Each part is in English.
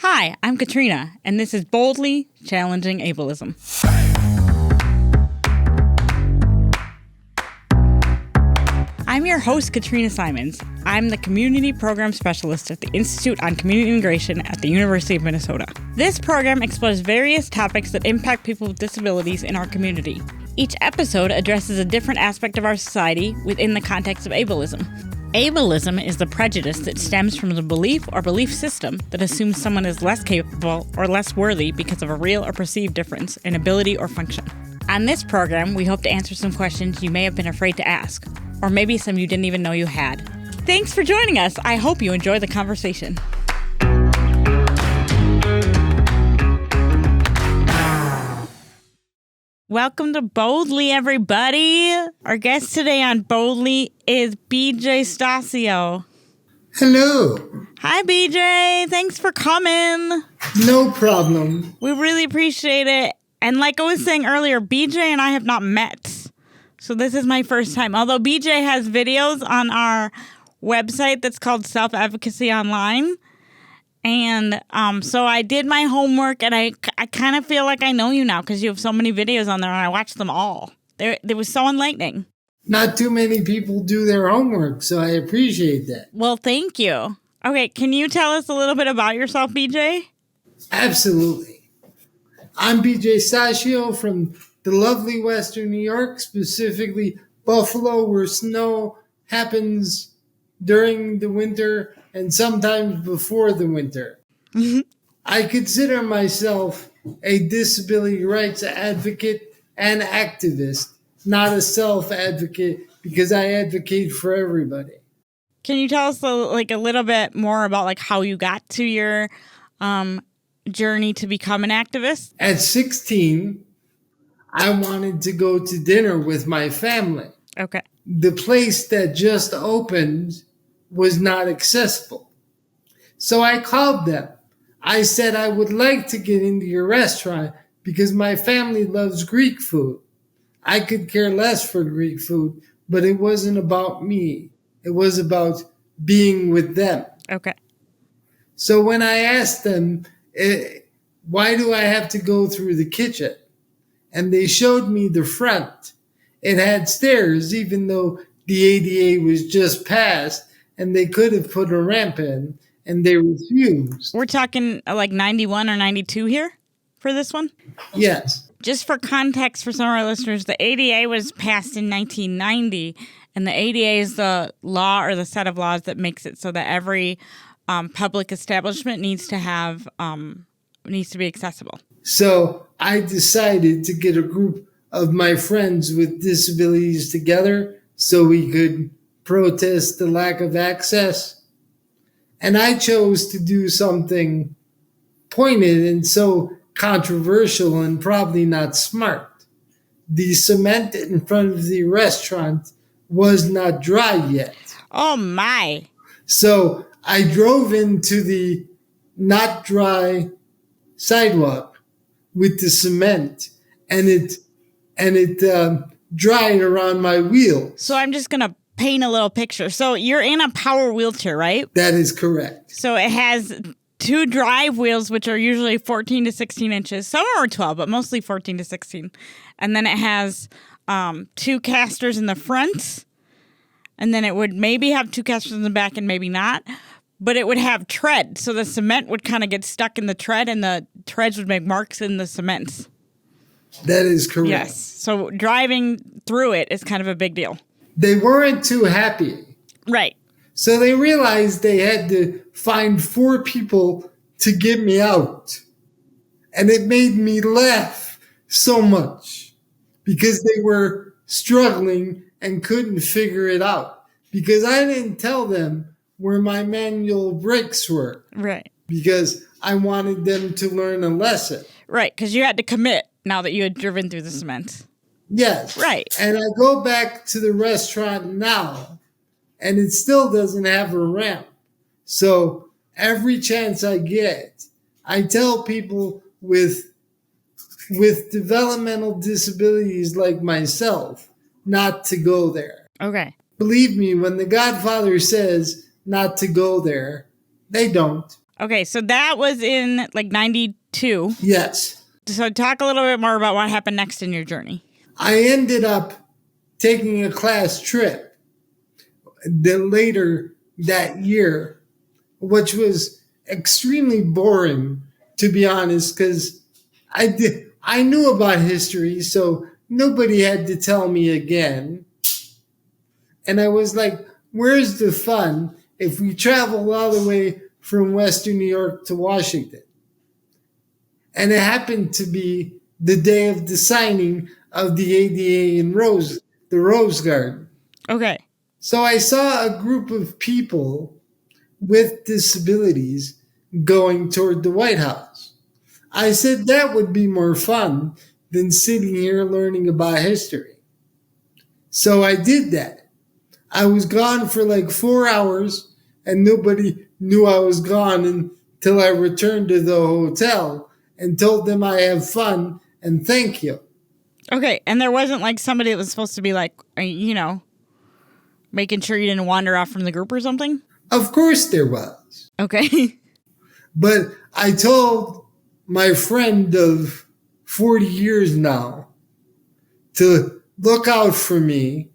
Hi, I'm Katrina, and this is Boldly Challenging Ableism. I'm your host, Katrina Simons. I'm the Community Program Specialist at the Institute on Community Integration at the University of Minnesota. This program explores various topics that impact people with disabilities in our community. Each episode addresses a different aspect of our society within the context of ableism. Ableism is the prejudice that stems from the belief or belief system that assumes someone is less capable or less worthy because of a real or perceived difference in ability or function. On this program, we hope to answer some questions you may have been afraid to ask, or maybe some you didn't even know you had. Thanks for joining us. I hope you enjoy the conversation. Welcome to Boldly, everybody. Our guest today on Boldly is BJ Stasio. Hello. Hi, BJ. Thanks for coming. No problem. We really appreciate it. And like I was saying earlier, BJ and I have not met. So this is my first time. Although BJ has videos on our website that's called Self-Advocacy Online. And so I did my homework, and I kind of feel like I know you now because you have so many videos on there, and I watched them all. They was so enlightening. Not too many people do their homework, so I appreciate that. Well, thank you. Okay, can you tell us a little bit about yourself, BJ? Absolutely. I'm BJ Stasio from the lovely Western New York, specifically Buffalo, where snow happens during the winter and sometimes before the winter. I consider myself a disability rights advocate and activist, not a self-advocate, because I advocate for everybody. Can you tell us a little bit more about how you got to your journey to become an activist? At 16, I wanted to go to dinner with my family. Okay. The place that just opened was not accessible. So I called them. I said I would like to get into your restaurant because my family loves Greek food. I could care less for Greek food, but it wasn't about me. It was about being with them. Okay. So when I asked them, why do I have to go through the kitchen? And they showed me the front. It had stairs, even though the ADA was just passed, and they could have put a ramp in, and they refused. We're talking 91 or 92 here for this one? Yes. Just for context for some of our listeners, the ADA was passed in 1990, and the ADA is the law or the set of laws that makes it so that every public establishment needs to be accessible. So I decided to get a group of my friends with disabilities together so we could protest the lack of access. And I chose to do something pointed and so controversial and probably not smart. The cement in front of the restaurant was not dry yet. Oh my. So I drove into the not dry sidewalk with the cement, and it dried around my wheel. So I'm just going to paint a little picture. So you're in a power wheelchair, right? That is correct. So it has two drive wheels, which are usually 14 to 16 inches. Some are 12, but mostly 14 to 16. And then it has two casters in the front. And then it would maybe have two casters in the back and maybe not. But it would have tread. So the cement would kind of get stuck in the tread, and the treads would make marks in the cement. That is correct. Yes. So driving through it is kind of a big deal. They weren't too happy. Right. So they realized they had to find 4 people to get me out. And it made me laugh so much because they were struggling and couldn't figure it out. Because I didn't tell them where my manual brakes were. Right. Because I wanted them to learn a lesson. Right, because you had to commit now that you had driven through the cement. Yes. Right. And I go back to the restaurant now, and it still doesn't have a ramp. So every chance I get, I tell people with developmental disabilities like myself not to go there. Okay. Believe me, when the Godfather says not to go there, they don't. Okay, so that was in like 92. Yes. So talk a little bit more about what happened next in your journey. I ended up taking a class trip later that year, which was extremely boring, to be honest, because I knew about history, so nobody had to tell me again. And I was like, where's the fun if we travel all the way from Western New York to Washington? And it happened to be the day of the signing of the ADA in the Rose Garden. Okay. So I saw a group of people with disabilities going toward the White House. I said that would be more fun than sitting here learning about history. So I did that. I was gone for like 4 hours and nobody knew I was gone until I returned to the hotel and told them I have fun and thank you. Okay, and there wasn't like somebody that was supposed to be like, making sure you didn't wander off from the group or something? Of course there was. Okay. But I told my friend of 40 years now to look out for me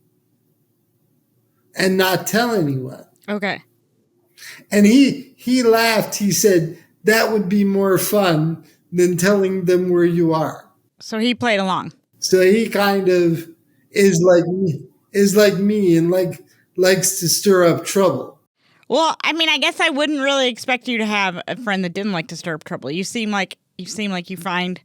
and not tell anyone. Okay. And he laughed. He said, that would be more fun than telling them where you are. So he played along. So he kind of is like me and likes to stir up trouble. Well, I mean, I guess I wouldn't really expect you to have a friend that didn't like to stir up trouble. You seem like you find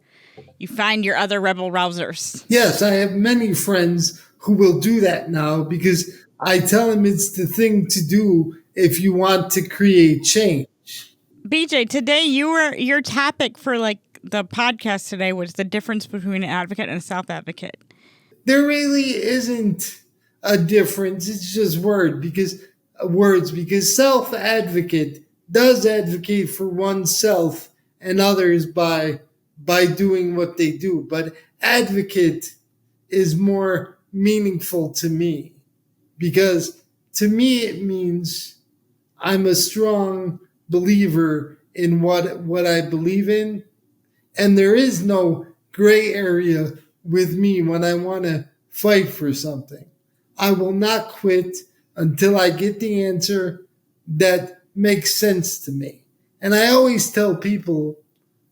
your other rebel rousers. Yes, I have many friends who will do that now because I tell them it's the thing to do if you want to create change. BJ, today your topic for like the podcast today was the difference between an advocate and a self-advocate. There really isn't a difference. It's just words because self-advocate does advocate for oneself and others by doing what they do. But advocate is more meaningful to me because to me it means I'm a strong believer in what I believe in. And there is no gray area with me when I want to fight for something. I will not quit until I get the answer that makes sense to me. And I always tell people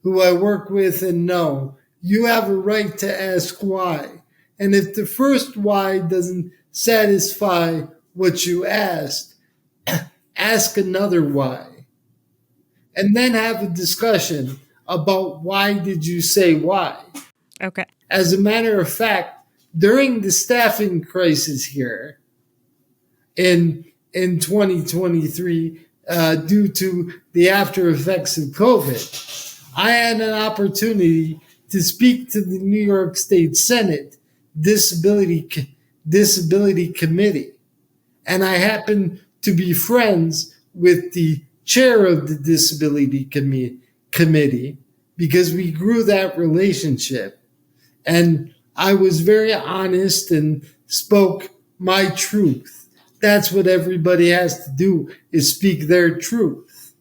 who I work with and know, you have a right to ask why. And if the first why doesn't satisfy what you asked, ask another why. And then have a discussion about why did you say why. Okay. As a matter of fact, during the staffing crisis here in 2023, due to the after effects of COVID, I had an opportunity to speak to the New York State Senate Disability Committee. And I happen to be friends with the chair of the Disability Committee because we grew that relationship. And I was very honest and spoke my truth. That's what everybody has to do, is speak their truth.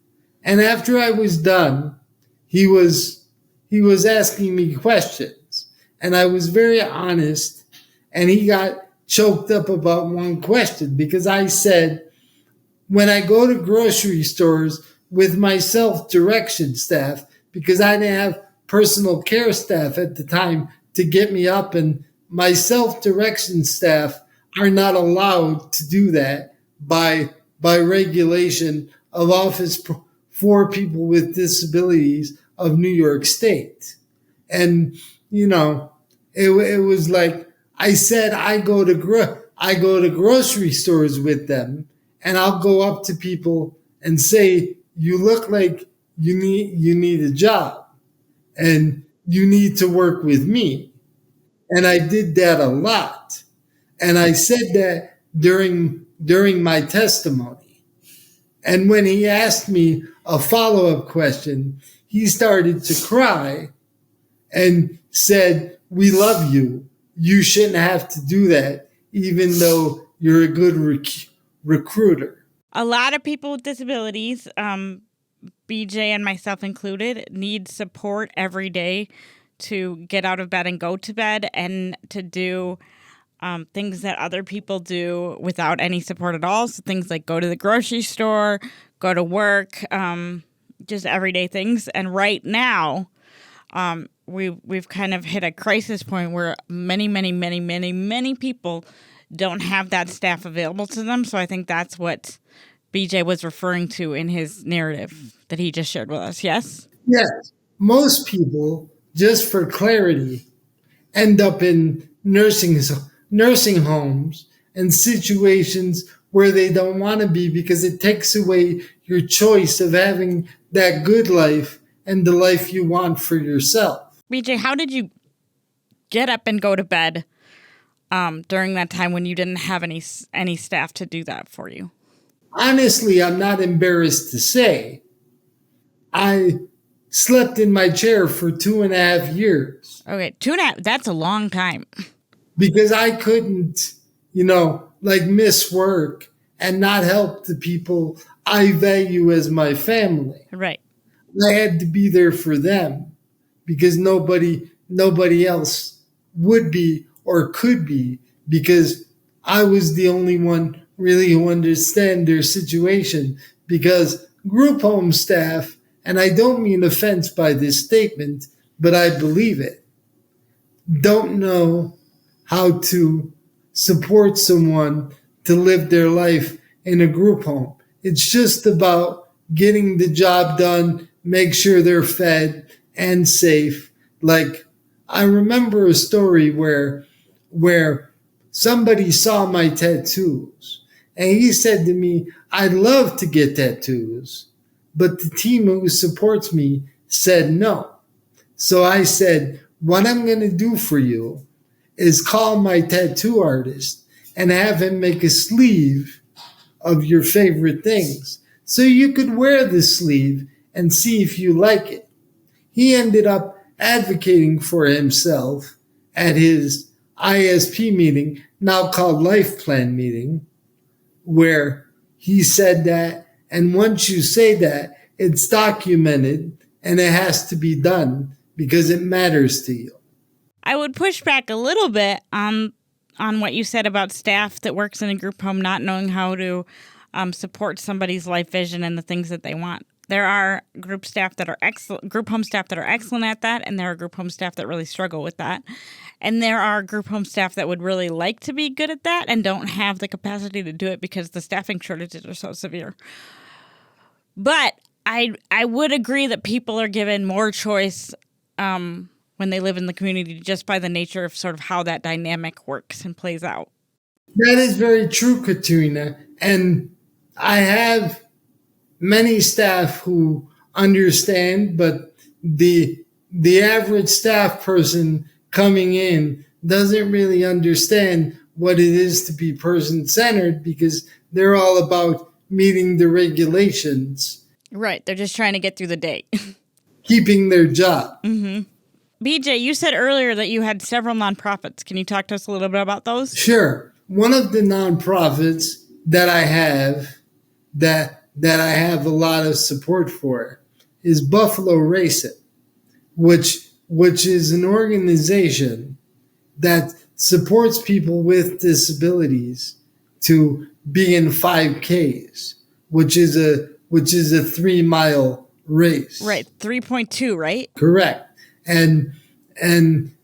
And after I was done, he was asking me questions. And I was very honest. And he got choked up about one question because I said, when I go to grocery stores with my self-direction staff, because I didn't have personal care staff at the time to get me up, and my self-direction staff are not allowed to do that by regulation of Office for People with Disabilities of New York State. And, it was like, I said, I go to grocery stores with them, and I'll go up to people and say, you look like you need a job and you need to work with me. And I did that a lot. And I said that during my testimony. And when he asked me a follow-up question, he started to cry and said, we love you. You shouldn't have to do that, even though you're a good recruiter. A lot of people with disabilities BJ and myself included, need support every day to get out of bed and go to bed and to do things that other people do without any support at all. So things like go to the grocery store, go to work, just everyday things. And right now, we've kind of hit a crisis point where many people don't have that staff available to them. So I think that's what BJ was referring to in his narrative that he just shared with us. Yes? Yes. Most people, just for clarity, end up in nursing homes and situations where they don't want to be because it takes away your choice of having that good life and the life you want for yourself. BJ, how did you get up and go to bed during that time when you didn't have any staff to do that for you? Honestly, I'm not embarrassed to say I slept in my chair for 2.5 years. Okay, 2.5, that's a long time. Because I couldn't, miss work and not help the people I value as my family. Right. I had to be there for them because nobody else would be or could be, because I was the only one really who understand their situation. Because group home staff, and I don't mean offense by this statement, but I believe it, don't know how to support someone to live their life in a group home. It's just about getting the job done, make sure they're fed and safe. Like, I remember a story where somebody saw my tattoos and he said to me, I'd love to get tattoos, but the team who supports me said no. So I said, what I'm going to do for you is call my tattoo artist and have him make a sleeve of your favorite things so you could wear the sleeve and see if you like it. He ended up advocating for himself at his ISP meeting, now called Life Plan meeting, where he said that, and once you say that, it's documented and it has to be done because it matters to you. I would push back a little bit on what you said about staff that works in a group home not knowing how to support somebody's life vision and the things that they want. There are group home staff that are excellent at that, and there are group home staff that really struggle with that. And there are group home staff that would really like to be good at that and don't have the capacity to do it because the staffing shortages are so severe. But I would agree that people are given more choice when they live in the community just by the nature of sort of how that dynamic works and plays out. That is very true, Katrina. And I have many staff who understand, but the average staff person coming in doesn't really understand what it is to be person-centered because they're all about meeting the regulations. Right. They're just trying to get through the day. Keeping their job. Mm-hmm. BJ, you said earlier that you had several nonprofits. Can you talk to us a little bit about those? Sure. One of the nonprofits that I have that I have a lot of support for is Buffalo Race It, which is an organization that supports people with disabilities to be in 5Ks, which is a 3-mile race. Right, 3.2, right? Correct. And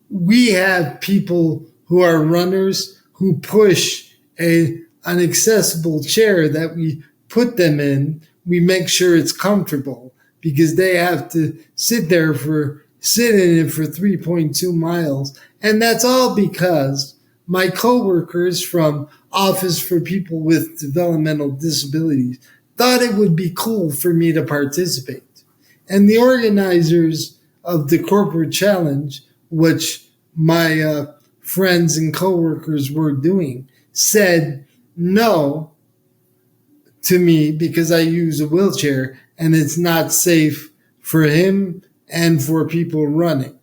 we have people who are runners who push an accessible chair that we put them in. We make sure it's comfortable because they have to sit in it for 3.2 miles. And that's all because my coworkers from Office for People with Developmental Disabilities thought it would be cool for me to participate. And the organizers of the corporate challenge, which my friends and coworkers were doing, said no to me because I use a wheelchair and it's not safe for him and for people running.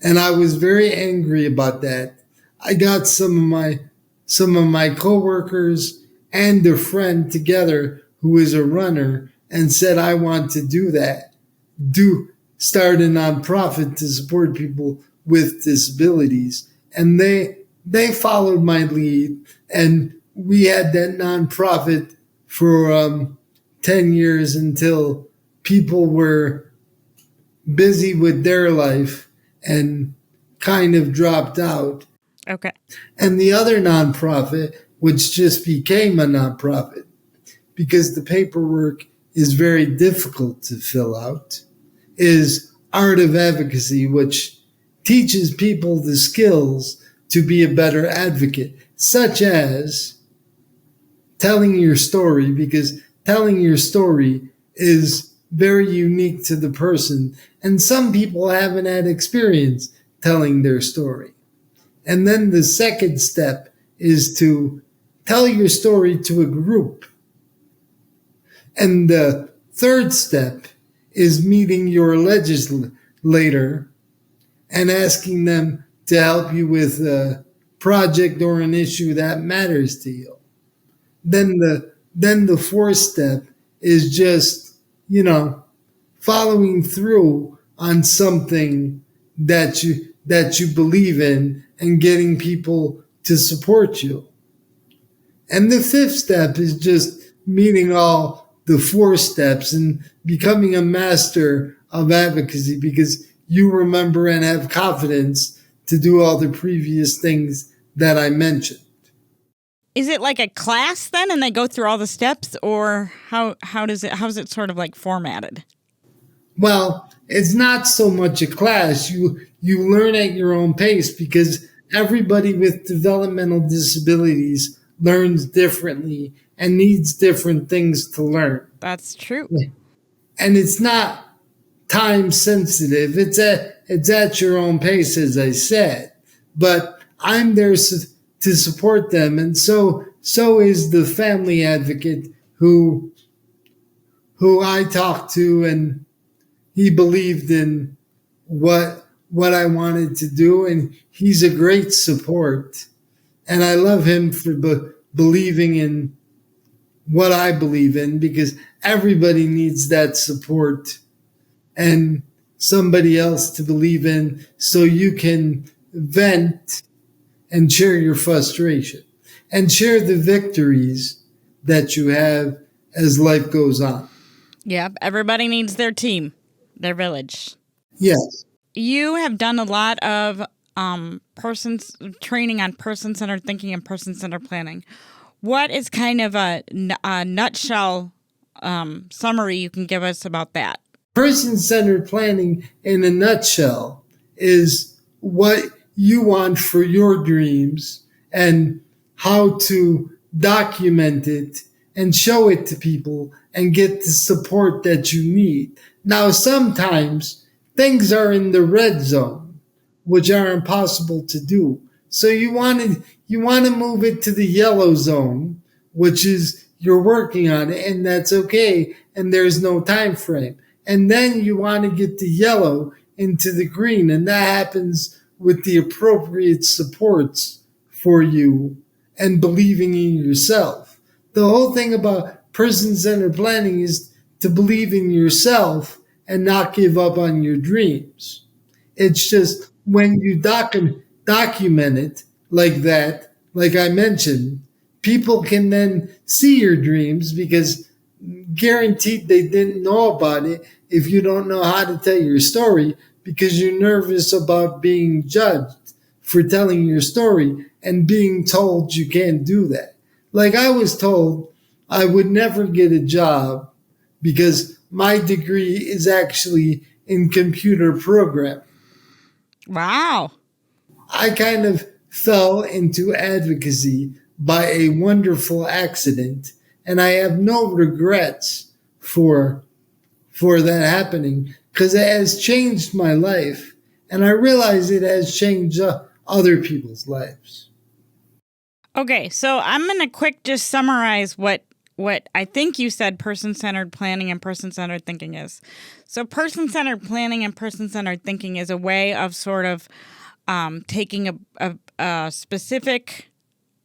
And I was very angry about that. I got some of my coworkers and a friend together who is a runner, and said, I want to do that. Start a nonprofit to support people with disabilities. And they followed my lead, and we had that nonprofit for 10 years until people were busy with their life and kind of dropped out. Okay. And the other nonprofit, which just became a nonprofit because the paperwork is very difficult to fill out, is Art of Advocacy, which teaches people the skills to be a better advocate, such as telling your story, because telling your story is very unique to the person. And some people haven't had experience telling their story. And then the second step is to tell your story to a group. And the third step is meeting your legislator and asking them to help you with a project or an issue that matters to you. Then the fourth step is just, following through on something that you believe in and getting people to support you. And the fifth step is just meeting all the four steps and becoming a master of advocacy, because you remember and have confidence to do all the previous things that I mentioned. Is it like a class then, and they go through all the steps, or how's it sort of like formatted? Well, it's not so much a class. You learn at your own pace, because everybody with developmental disabilities learns differently and needs different things to learn. That's true. And it's not time sensitive. It's at your own pace, as I said. But I'm there to support them, and so is the family advocate who I talked to, and he believed in what I wanted to do, and he's a great support. And I love him for believing in what I believe in, because everybody needs that support and somebody else to believe in, so you can vent and share your frustration and share the victories that you have as life goes on. Yeah, everybody needs their team, their village. Yes. You have done a lot of training on person-centered thinking and person-centered planning. What is kind of a nutshell summary you can give us about that? Person-centered planning, in a nutshell, is what you want for your dreams and how to document it and show it to people and get the support that you need. Now, sometimes things are in the red zone, which are impossible to do. So you want to move it to the yellow zone, which is you're working on it, and that's okay, and there's no time frame. And then you want to get the yellow into the green, and that happens with the appropriate supports for you and believing in yourself. The whole thing about person-centered planning is to believe in yourself and not give up on your dreams. It's just when you document it like that, like I mentioned, people can then see your dreams, because guaranteed they didn't know about it if you don't know how to tell your story, because you're nervous about being judged for telling your story and being told you can't do that. Like I was told I would never get a job because my degree is actually in computer programming. Wow. I kind of fell into advocacy by a wonderful accident, and I have no regrets for that happening, because it has changed my life, and I realize it has changed other people's lives. Okay, so I'm going to quick just summarize what I think you said person-centered planning and person-centered thinking is. So person-centered planning and person-centered thinking is a way of sort of taking a specific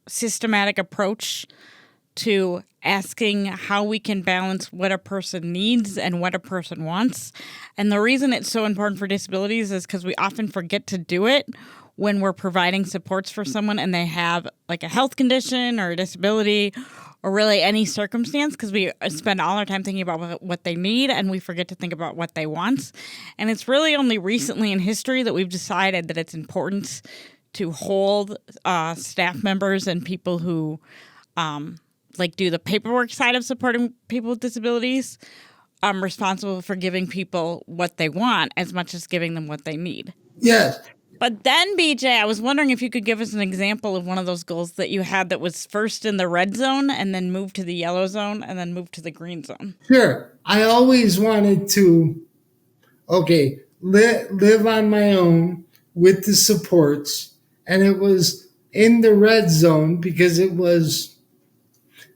systematic approach to asking how we can balance what a person needs and what a person wants. And the reason it's so important for disabilities is because we often forget to do it when we're providing supports for someone and they have like a health condition or a disability or really any circumstance, because we spend all our time thinking about what they need and we forget to think about what they want. And it's really only recently in history that we've decided that it's important to hold staff members and people who do the paperwork side of supporting people with disabilities responsible for giving people what they want as much as giving them what they need. Yes. But then, BJ, I was wondering if you could give us an example of one of those goals that you had that was first in the red zone and then moved to the yellow zone and then moved to the green zone. Sure. I always wanted to, live on my own with the supports. And it was in the red zone because it was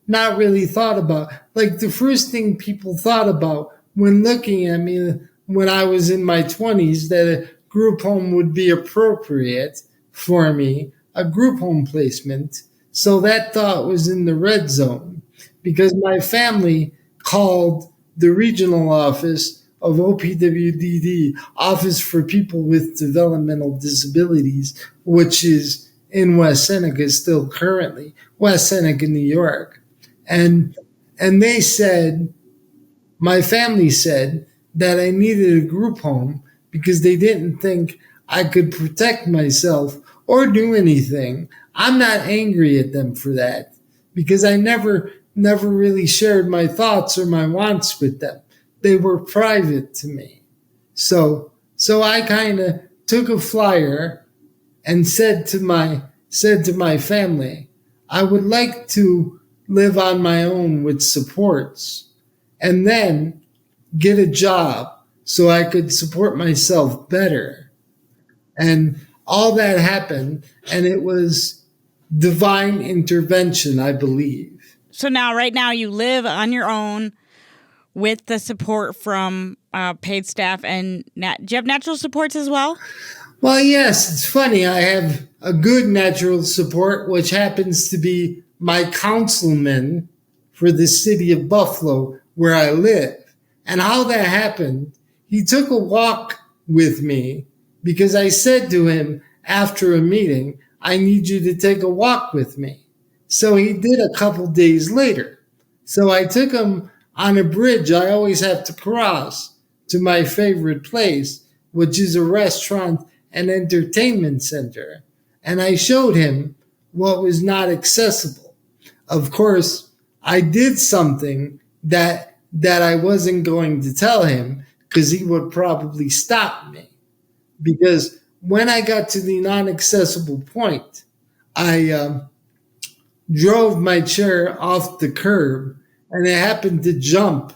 not really thought about. Like the first thing people thought about when looking at me when I was in my 20s, that a group home would be appropriate for me, a group home placement. So that thought was in the red zone because my family called the regional office of OPWDD, Office for People with Developmental Disabilities, which is in West Seneca still currently, West Seneca, New York. And they said, my family said that I needed a group home because they didn't think I could protect myself or do anything. I'm not angry at them for that because I never really shared my thoughts or my wants with them. They were private to me. So I kind of took a flyer and said to my family, I would like to live on my own with supports and then get a job so I could support myself better. And all that happened, and it was divine intervention, I believe. So right now you live on your own with the support from paid staff, and do you have natural supports as well? Well, yes, it's funny. I have a good natural support, which happens to be my councilman for the city of Buffalo, where I live. And how that happened, he took a walk with me because I said to him after a meeting, I need you to take a walk with me. So he did a couple days later. So I took him on a bridge I always have to cross to my favorite place, which is a restaurant and entertainment center. And I showed him what was not accessible. Of course, I did something that I wasn't going to tell him because he would probably stop me. Because when I got to the non-accessible point, I drove my chair off the curb and it happened to jump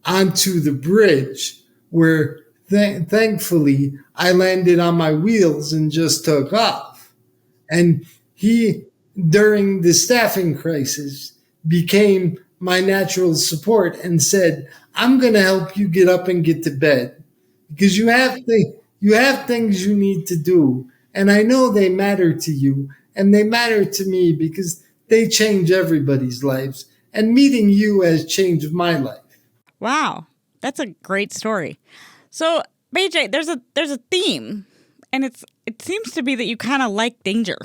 onto the bridge where thankfully I landed on my wheels and just took off. And he, during the staffing crisis, became my natural support and said, I'm going to help you get up and get to bed because you have things you need to do. And I know they matter to you and they matter to me because they change everybody's lives. And meeting you has changed my life. Wow. That's a great story. So, BJ, there's a theme, and it seems to be that you kind of like danger.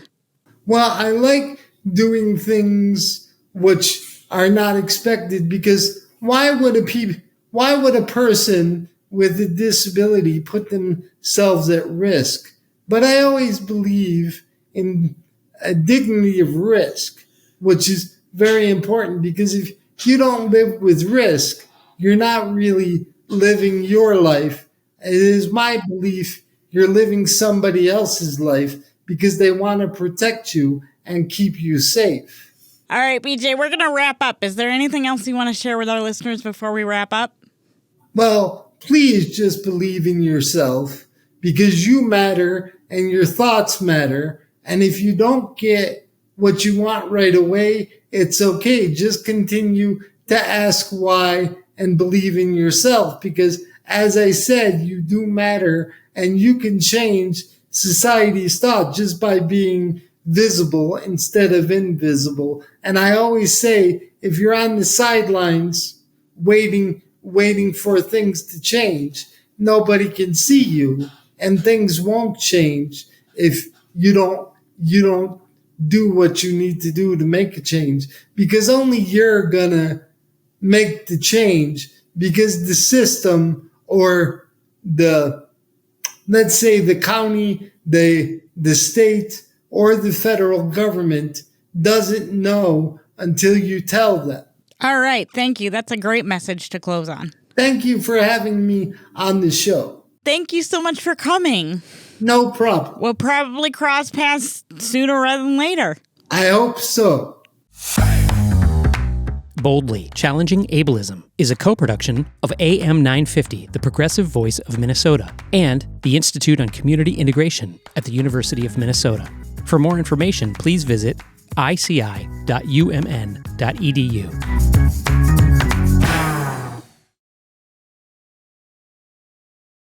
Well, I like doing things which are not expected because why would a person with a disability put themselves at risk? But I always believe in a dignity of risk, which is very important because if you don't live with risk, you're not really living your life. It is my belief you're living somebody else's life because they want to protect you and keep you safe. All right, BJ, we're going to wrap up. Is there anything else you want to share with our listeners before we wrap up? Well, please just believe in yourself because you matter and your thoughts matter. And if you don't get what you want right away, it's okay. Just continue to ask why and believe in yourself because, as I said, you do matter and you can change society's thought just by being visible instead of invisible. And I always say if you're on the sidelines waiting for things to change, nobody can see you, and things won't change if you don't do what you need to do to make a change, because only you're gonna make the change, because the system or let's say the county, the state, or the federal government doesn't know until you tell them. All right. Thank you. That's a great message to close on. Thank you for having me on the show. Thank you so much for coming. No problem. We'll probably cross paths sooner rather than later. I hope so. Boldly Challenging Ableism is a co-production of AM 950, the progressive voice of Minnesota, and the Institute on Community Integration at the University of Minnesota. For more information, please visit ici.umn.edu.